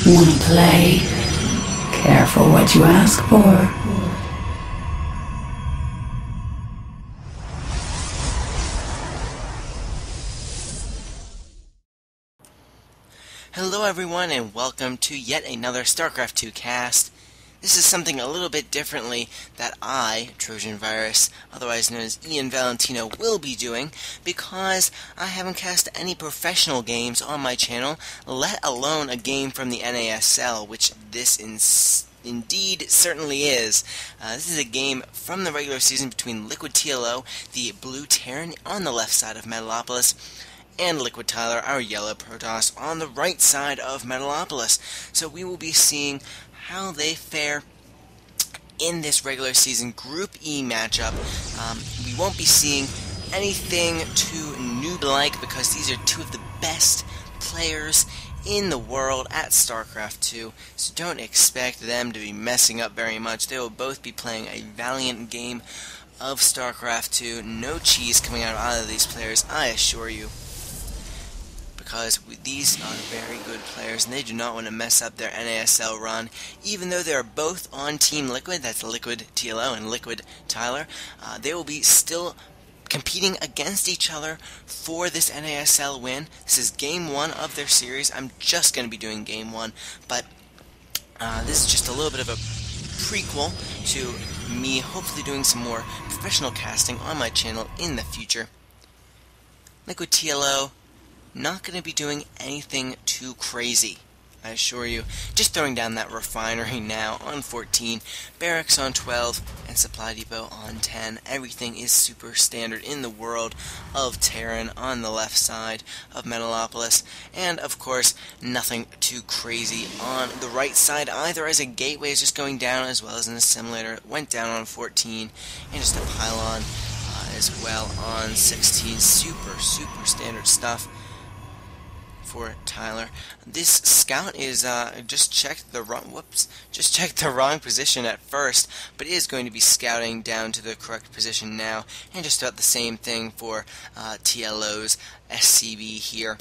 Wanna play? Careful what you ask for. Hello everyone and welcome to yet another Starcraft 2 cast. This is something a little bit differently that I, Trojan Virus, otherwise known as Ian Valentino, will be doing because I haven't cast any professional games on my channel, let alone a game from the NASL, which this indeed certainly is. This is a game from the regular season between LiquidTLO, the blue Terran on the left side of Metalopolis, and LiquidTyler, our yellow Protoss, on the right side of Metalopolis. So we will be seeing how they fare in this regular season Group E matchup. We won't be seeing anything too noob-like because these are two of the best players in the world at StarCraft 2, so don't expect them to be messing up very much. They will both be playing a valiant game of StarCraft 2. No cheese coming out of either of these players, I assure you, because these are very good players and they do not want to mess up their NASL run. Even though they are both on Team Liquid, that's LiquidTLO and LiquidTyler, they will be still competing against each other for this NASL win. This is game 1 of their series. I'm just going to be doing game 1, but this is just a little bit of a prequel to me hopefully doing some more professional casting on my channel in the future. LiquidTLO, not going to be doing anything too crazy, I assure you. Just throwing down that refinery now on 14, barracks on 12, and supply depot on 10. Everything is super standard in the world of Terran on the left side of Metalopolis. And of course, nothing too crazy on the right side either, as a gateway is just going down, as well as an assimilator. It went down on 14, and just a pylon as well on 16. Super standard stuff for Tyler. This scout is just checked the wrong position at first, but is going to be scouting down to the correct position now, and just about the same thing for TLO's SCV here.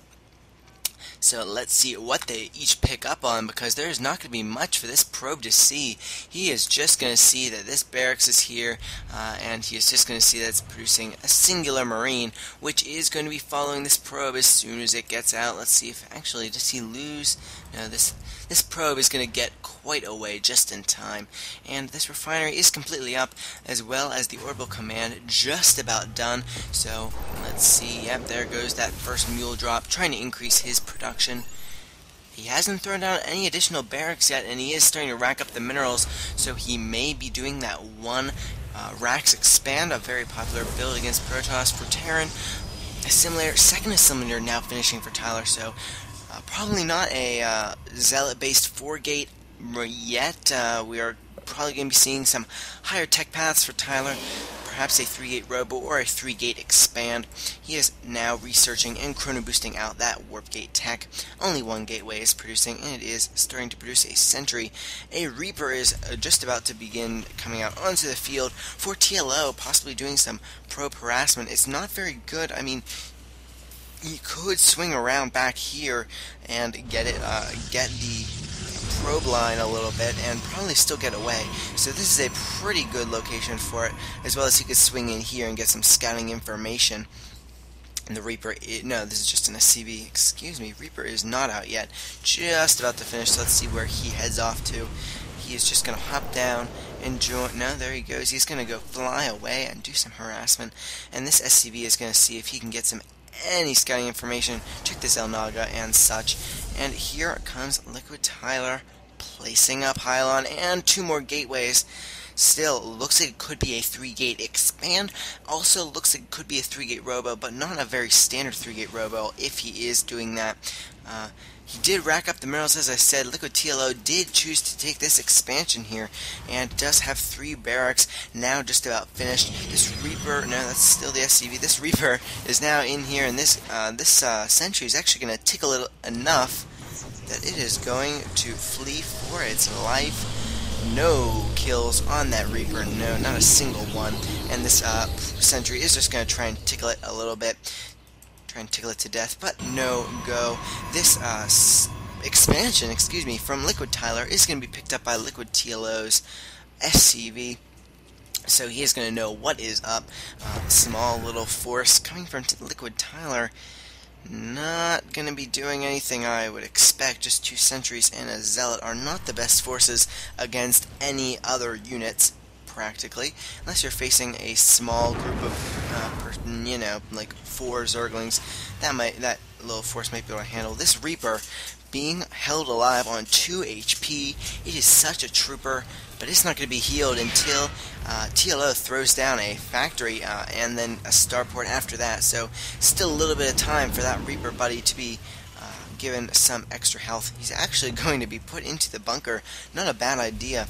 So let's see what they each pick up on, because there is not going to be much for this probe to see. He is just going to see that this barracks is here, and he is just going to see that it's producing a singular marine, which is going to be following this probe as soon as it gets out. Let's see if actually, does he lose? No, this probe is going to get quite a way just in time. And this refinery is completely up, as well as the orbital command just about done. So let's see. Yep, there goes that first mule drop, trying to increase his production. He hasn't thrown down any additional barracks yet, and he is starting to rack up the minerals, so he may be doing that one Rax Expand, a very popular build against Protoss for Terran. Assimilator, second assimilator now finishing for Tyler, so probably not a Zealot-based 4-gate yet. We are probably going to be seeing some higher tech paths for Tyler, perhaps a 3-gate robo or a 3-gate expand. He is now researching and chrono boosting out that warp gate tech. Only one gateway is producing, and it is starting to produce a sentry. A Reaper is just about to begin coming out onto the field for TLO, possibly doing some probe harassment. It's not very good. I mean, he could swing around back here and get the probe line a little bit and probably still get away. So this is a pretty good location for it, as well as he could swing in here and get some scouting information. And the Reaper, no, this is just an SCV, excuse me, Reaper is not out yet, just about to finish, so let's see where he heads off to. He is just going to hop down and join, no, there he goes, he's going to go fly away and do some harassment, and this SCV is going to see if he can get any scouting information, check this El Naga and such. And here comes LiquidTyler placing up pylon and 2 more gateways. Still, looks like it could be a 3-gate expand. Also looks like it could be a 3-gate robo, but not a very standard 3-gate robo if he is doing that. He did rack up the minerals, as I said. LiquidTLO did choose to take this expansion here, and does have 3 barracks, now just about finished. This Reaper, no, that's still the SCV. This Reaper is now in here, and this sentry is actually going to tickle it enough that it is going to flee for its life. No kills on that Reaper, no, not a single one. And this sentry is just going to try and tickle it a little bit. Try and tickle it to death, but no go. This expansion, excuse me, from LiquidTyler is going to be picked up by LiquidTLO's SCV. So he is going to know what is up. Small little force coming from LiquidTyler. Not going to be doing anything I would expect. Just 2 sentries and a zealot are not the best forces against any other units, practically, unless you're facing a small group of, you know, like 4 zerglings. That little force might be able to handle this Reaper. Being held alive on 2 HP, it is such a trooper, but it's not going to be healed until TLO throws down a factory and then a starport after that. So still a little bit of time for that Reaper buddy to be given some extra health. He's actually going to be put into the bunker. Not a bad idea.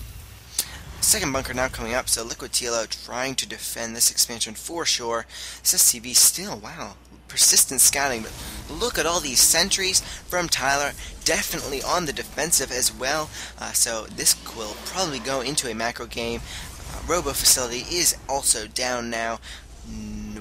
Second bunker now coming up, so LiquidTLO trying to defend this expansion for sure. This SCV still, wow, persistent scouting, but look at all these sentries from Tyler, definitely on the defensive as well, so this will probably go into a macro game. Robo facility is also down now.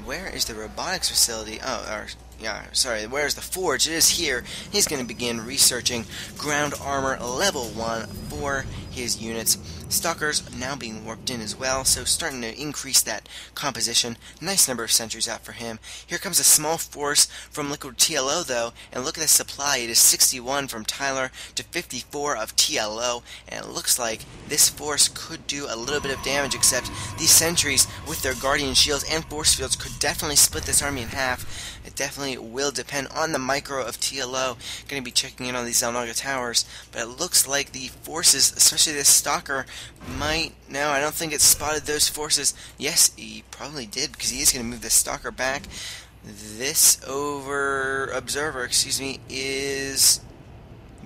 Where is the robotics facility? Where's the forge? It is here. He's going to begin researching ground armor level 1 for his units. Stalkers now being warped in as well, so starting to increase that composition. Nice number of sentries out for him. Here comes a small force from LiquidTLO though, and look at the supply. It is 61 from Tyler to 54 of TLO, and it looks like this force could do a little bit of damage, except these sentries with their guardian shields and force fields could definitely split this army in half. It definitely will depend on the micro of TLO. Going to be checking in on these Zelnaga towers, but it looks like the forces, especially this Stalker, might... No, I don't think it spotted those forces. Yes, he probably did, because he is going to move the Stalker back. This observer, excuse me, is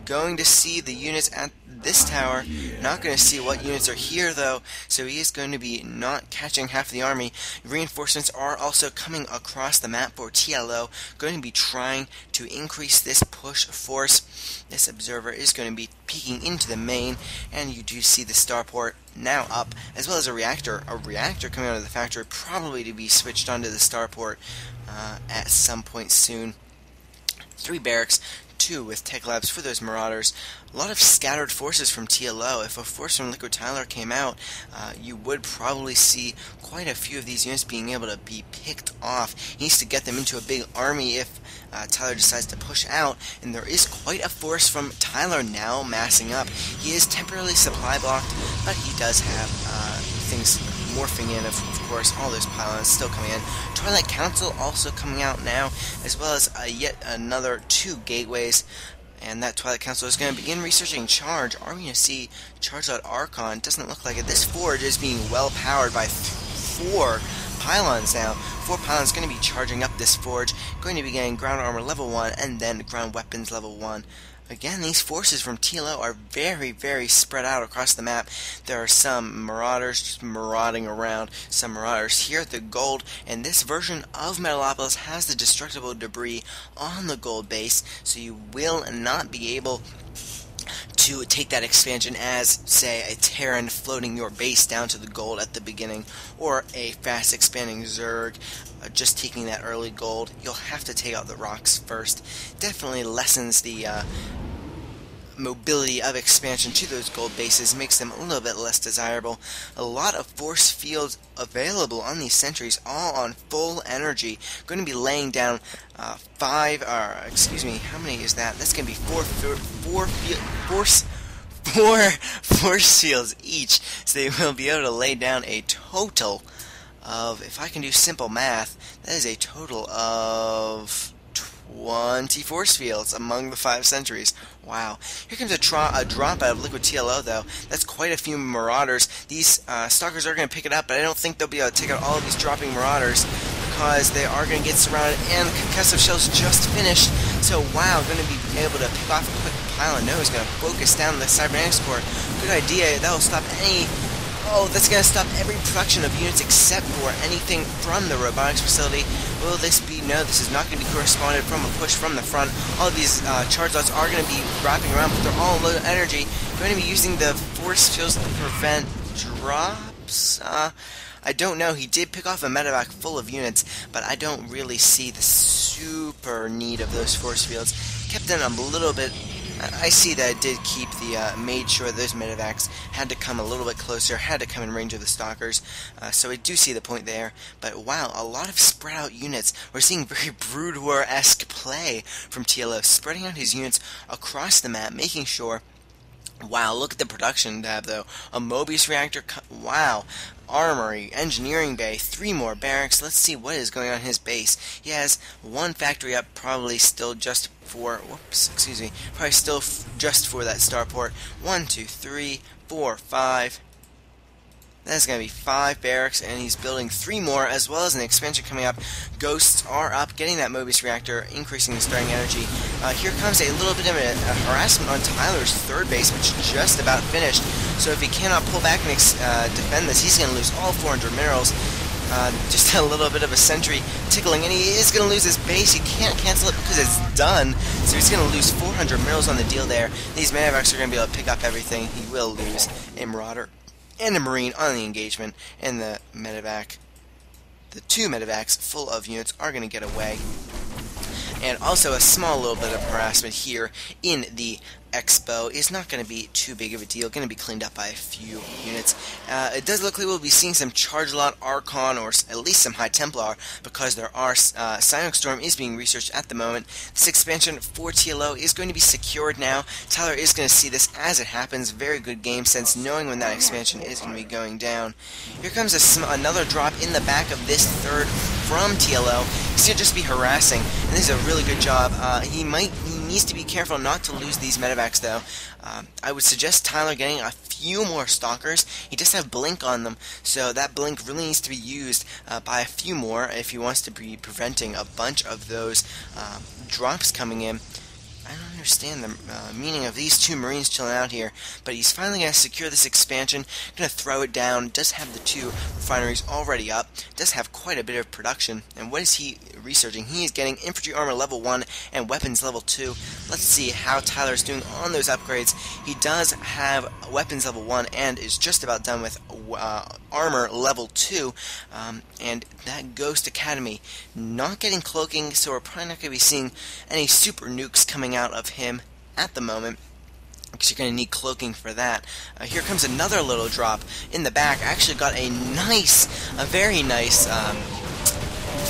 going to see the units at this tower. Not going to see what units are here though, so he is going to be not catching half the army. Reinforcements are also coming across the map for TLO, going to be trying to increase this push force. This observer is going to be peeking into the main, and you do see the starport now up, as well as a reactor coming out of the factory, probably to be switched onto the starport at some point soon. 3 barracks, 2 with tech labs for those marauders. A lot of scattered forces from TLO. If a force from LiquidTyler came out, you would probably see quite a few of these units being able to be picked off. He needs to get them into a big army if Tyler decides to push out, and there is quite a force from Tyler now massing up. He is temporarily supply blocked, but he does have things morphing in, of course, all those pylons still coming in. Twilight Council also coming out now, as well as yet another 2 gateways. And that Twilight Council is going to begin researching charge. Are we going to see charge.archon? Doesn't look like it. This forge is being well powered by 4 pylons now. 4 pylons going to be charging up this forge. Going to be getting ground armor level 1 and then ground weapons level 1. Again, these forces from TLO are very, very spread out across the map. There are some marauders just marauding around, some marauders here at the gold, and this version of Metalopolis has the destructible debris on the gold base, so you will not be able to take that expansion as, say, a Terran floating your base down to the gold at the beginning, or a fast expanding Zerg just taking that early gold. You'll have to take out the rocks first. Definitely lessens the mobility of expansion to those gold bases, makes them a little bit less desirable. A lot of force fields available on these sentries, all on full energy. Going to be laying down how many is that? That's going to be four force fields each, so they will be able to lay down a total of, if I can do simple math, that is a total of 20 force fields among the 5 sentries. Wow. Here comes a drop out of LiquidTLO, though. That's quite a few marauders. These stalkers are going to pick it up, but I don't think they'll be able to take out all of these dropping marauders, because they are going to get surrounded, and concussive shells just finished. So, wow, going to be able to pick off a quick pylon. No, he's going to focus down the cybernetics core. Good idea. That will stop any... Oh, that's going to stop every production of units except for anything from the robotics facility. Will this be? No, this is not going to be corresponded from a push from the front. All of these charge lots are going to be wrapping around, but they're all low energy. Going to be using the force fields to prevent drops. I don't know. He did pick off a medevac full of units, but I don't really see the super need of those force fields. Kept in a little bit I see that it did keep the, made sure those medevacs had to come a little bit closer, had to come in range of the stalkers, so I do see the point there, but wow, a lot of spread out units. We're seeing very Brood War-esque play from TLO, spreading out his units across the map, making sure. Wow, look at the production tab though. A Mobius reactor, wow. Armory, engineering bay, 3 more barracks. Let's see what is going on in his base. He has 1 factory up, probably still just for, probably still just for that starport. 1, 2, 3, 4, 5. That's going to be 5 barracks, and he's building 3 more, as well as an expansion coming up. Ghosts are up, getting that Mobius reactor, increasing the starting energy. Here comes a little bit of a harassment on Tyler's 3rd base, which is just about finished. So if he cannot pull back and defend this, he's going to lose all 400 minerals. Just a little bit of a sentry tickling, and he is going to lose his base. He can't cancel it because it's done, so he's going to lose 400 minerals on the deal there. These medevacs are going to be able to pick up everything. He will lose a Marauder and a Marine on the engagement, and the medevac, the 2 medevacs full of units are going to get away. And also a small little bit of harassment here in the Expo is not going to be too big of a deal, going to be cleaned up by a few units. It does look like we'll be seeing some Charge Lot Archon, or at least some High Templar, because there are Psionic Storm is being researched at the moment. This expansion for TLO is going to be secured now. Tyler is going to see this as it happens. Very good game sense, knowing when that expansion is going to be going down. Here comes another drop in the back of this 3rd from TLO. He's going to just be harassing, and this is a really good job. He needs to be careful not to lose these medevacs though. I would suggest Tyler getting a few more stalkers. He does have blink on them, so that blink really needs to be used by a few more if he wants to be preventing a bunch of those drops coming in. I don't understand the meaning of these 2 Marines chilling out here, but he's finally going to secure this expansion, going to throw it down, does have the 2 refineries already up, does have quite a bit of production, and what is he researching? He is getting infantry armor level 1 and weapons level 2. Let's see how Tyler's doing on those upgrades. He does have weapons level 1 and is just about done with armor level 2, and that Ghost Academy not getting cloaking, so we're probably not going to be seeing any super nukes coming out of him at the moment, because you're going to need cloaking for that. Here comes another little drop in the back. I actually got a very nice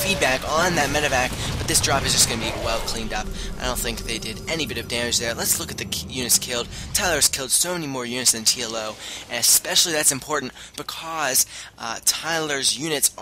feedback on that medevac, but this drop is just going to be well cleaned up. I don't think they did any bit of damage there. Let's look at the units killed. Tyler's killed so many more units than TLO, and especially that's important because Tyler's units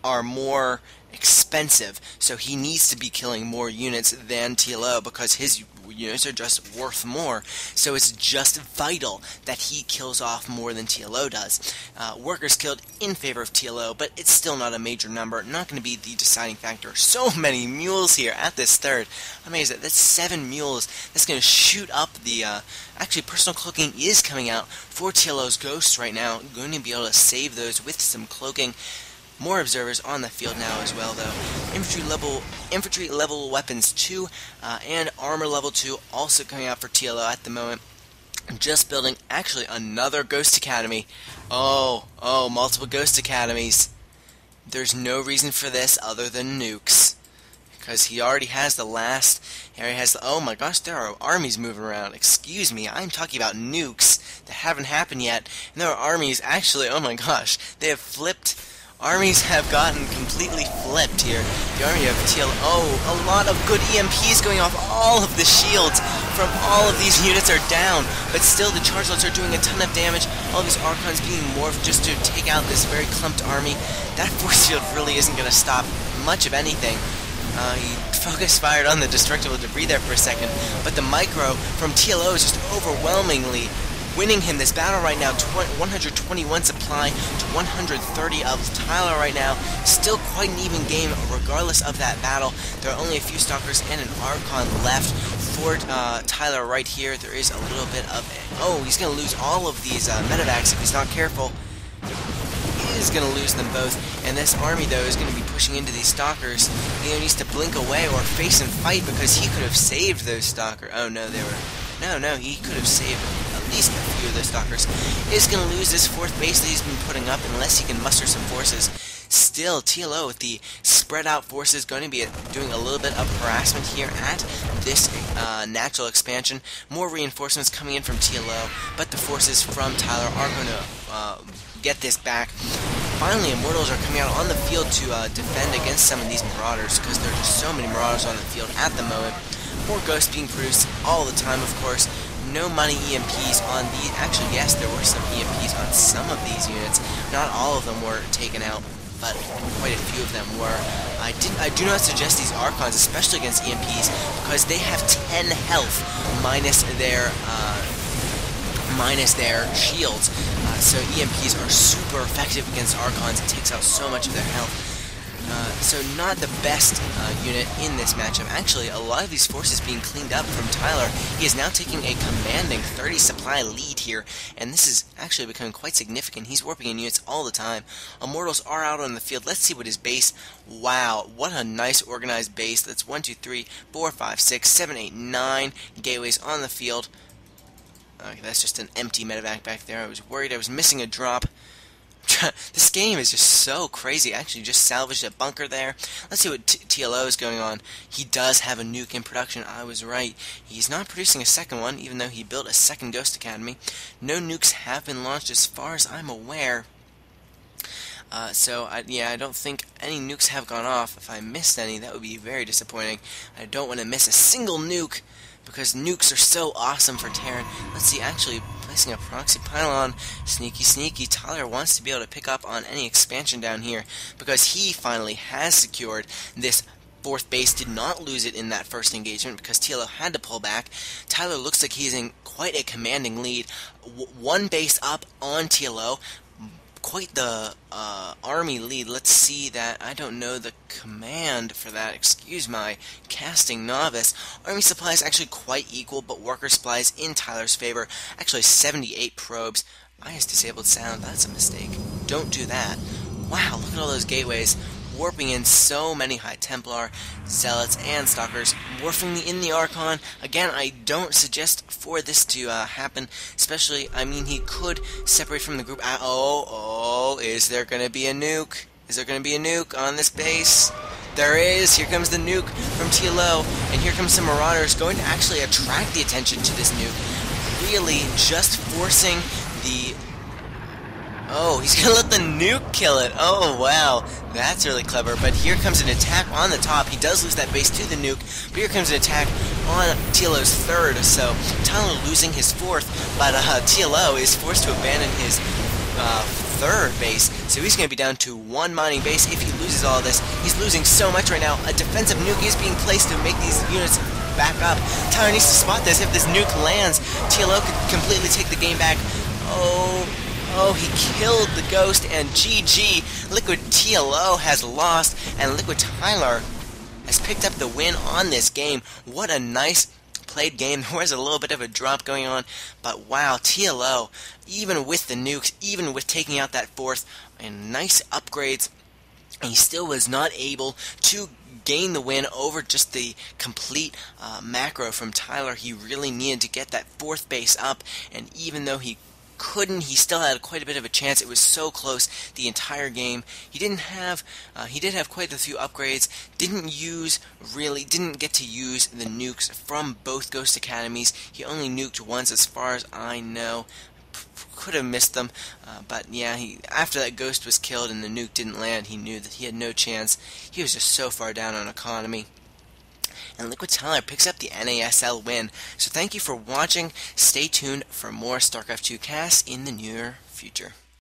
are more expensive, so he needs to be killing more units than TLO because his units are just worth more, so it's just vital that he kills off more than TLO does. Workers killed in favor of TLO, but it's still not a major number, not going to be the deciding factor. So many mules here at this 3rd. Amazing. That's 7 mules. That's going to shoot up the, actually personal cloaking is coming out for TLO's Ghosts right now. Going to be able to save those with some cloaking. More observers on the field now as well, though. Infantry level weapons 2 and armor level 2 also coming out for TLO at the moment. Just building actually another Ghost Academy. Oh, multiple Ghost Academies. There's no reason for this other than nukes, because he already has the last. He already has. Oh my gosh, there are armies moving around. Excuse me, I'm talking about nukes that haven't happened yet. And there are armies actually. Oh my gosh, they have flipped. Armies have gotten completely flipped here. The army of TLO. Oh, a lot of good EMPs going off. All of the shields from all of these units are down, but still the charge lots are doing a ton of damage. All these Archons being morphed just to take out this very clumped army. That force field really isn't going to stop much of anything. He focus fired on the destructible debris there for a second, but the micro from TLO is just overwhelmingly winning him this battle right now. 121 supply to 130 of Tyler right now. Still quite an even game regardless of that battle. There are only a few Stalkers and an Archon left for Tyler right here. There is a little bit of... Oh, he's going to lose all of these medevacs if he's not careful. He is going to lose them both. And this army, though, is going to be pushing into these Stalkers. He needs to blink away or face and fight because he could have saved those Stalkers. Oh, no, they were... No, he could have saved at least a few of those Stalkers. He's going to lose this 4th base that he's been putting up unless he can muster some forces. still, TLO with the spread out forces going to be doing a little bit of harassment here at this natural expansion. More reinforcements coming in from TLO, but the forces from Tyler are going to get this back. Finally, Immortals are coming out on the field to defend against some of these Marauders, because there are just so many Marauders on the field at the moment. More Ghosts being produced all the time, of course. No money EMPs on these. Actually, yes, there were some EMPs on some of these units. Not all of them were taken out, but quite a few of them were. I do not suggest these Archons, especially against EMPs, because they have 10 health minus their shields. So EMPs are super effective against Archons. It takes out so much of their health. So not the best unit in this matchup. Actually, a lot of these forces being cleaned up from Tyler. He is now taking a commanding 30 supply lead here, and this is actually becoming quite significant. He's warping in units all the time. Immortals are out on the field. Let's see what his base. Wow, what a nice organized base. That's 1, 2, 3, 4, 5, 6, 7, 8, 9 gateways on the field. Okay, that's just an empty medevac back there. I was worried I was missing a drop. This game is just so crazy. Actually, just salvaged a bunker there. Let's see what TLO is going on. He does have a nuke in production. I was right. He's not producing a second one, even though he built a second Ghost Academy. No nukes have been launched as far as I'm aware. I don't think any nukes have gone off. If I missed any, that would be very disappointing. I don't want to miss a single nuke, because nukes are so awesome for Terran. Let's see, actually placing a proxy pylon. Sneaky, sneaky. Tyler wants to be able to pick up on any expansion down here, because he finally has secured this fourth base. Did not lose it in that first engagement because TLO had to pull back. Tyler looks like he's in quite a commanding lead. One base up on TLO. Quite the army lead. Let's see that. I don't know the command for that. Excuse my casting novice. Army supply is actually quite equal, but worker supply is in Tyler's favor. Actually, 78 probes. Bias disabled sound. That's a mistake. Don't do that. Wow, look at all those gateways. Warping in so many High Templar, Zealots, and Stalkers. Warping in the Archon. Again, I don't suggest for this to happen. Especially, I mean, he could separate from the group. Is there going to be a nuke? Is there going to be a nuke on this base? There is. Here comes the nuke from TLO. And here comes some Marauders going to actually attract the attention to this nuke. Really just forcing the... Oh, he's going to let the nuke kill it. Oh, wow. That's really clever. But here comes an attack on the top. He does lose that base to the nuke. But here comes an attack on TLO's third. So Tyler losing his fourth. But TLO is forced to abandon his third base. So he's going to be down to one mining base if he loses all of this. He's losing so much right now. A defensive nuke is being placed to make these units back up. Tyler needs to spot this. If this nuke lands, TLO could completely take the game back. Oh, he killed the Ghost, and GG. LiquidTLO has lost, and LiquidTyler has picked up the win on this game. What a nice played game. There was a little bit of a drop going on, but wow, TLO, even with the nukes, even with taking out that fourth, and nice upgrades, he still was not able to gain the win over just the complete macro from Tyler. He really needed to get that fourth base up, and even though he couldn't, he still had quite a bit of a chance. It was so close the entire game. He did have quite a few upgrades. Didn't get to use the nukes from both Ghost Academies. He only nuked once, as far as I know. Could have missed them, but yeah, after that Ghost was killed and the nuke didn't land, he knew that he had no chance. He was just so far down on economy. And LiquidTyler picks up the NASL win. So thank you for watching. Stay tuned for more StarCraft 2 casts in the near future.